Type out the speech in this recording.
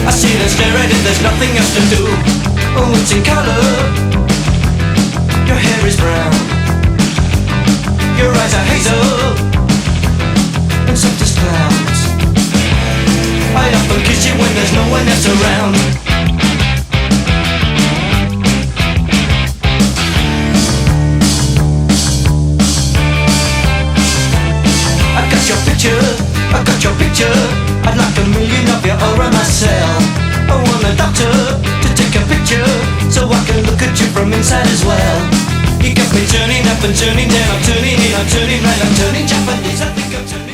I sit and stare at it, there's nothing else to do. Oh, it's in color. Your hair is brown, your eyes are hazel, and soft as clouds. I often kiss you when there's no one else around. I got your picture, I'd like 1,000,000 of you over myself. I want a doctor to take a picture, so I can look at you from inside as well. You got me turning up and turning down, I'm turning in, I'm turning right, I'm turning Japanese, I think I'm turning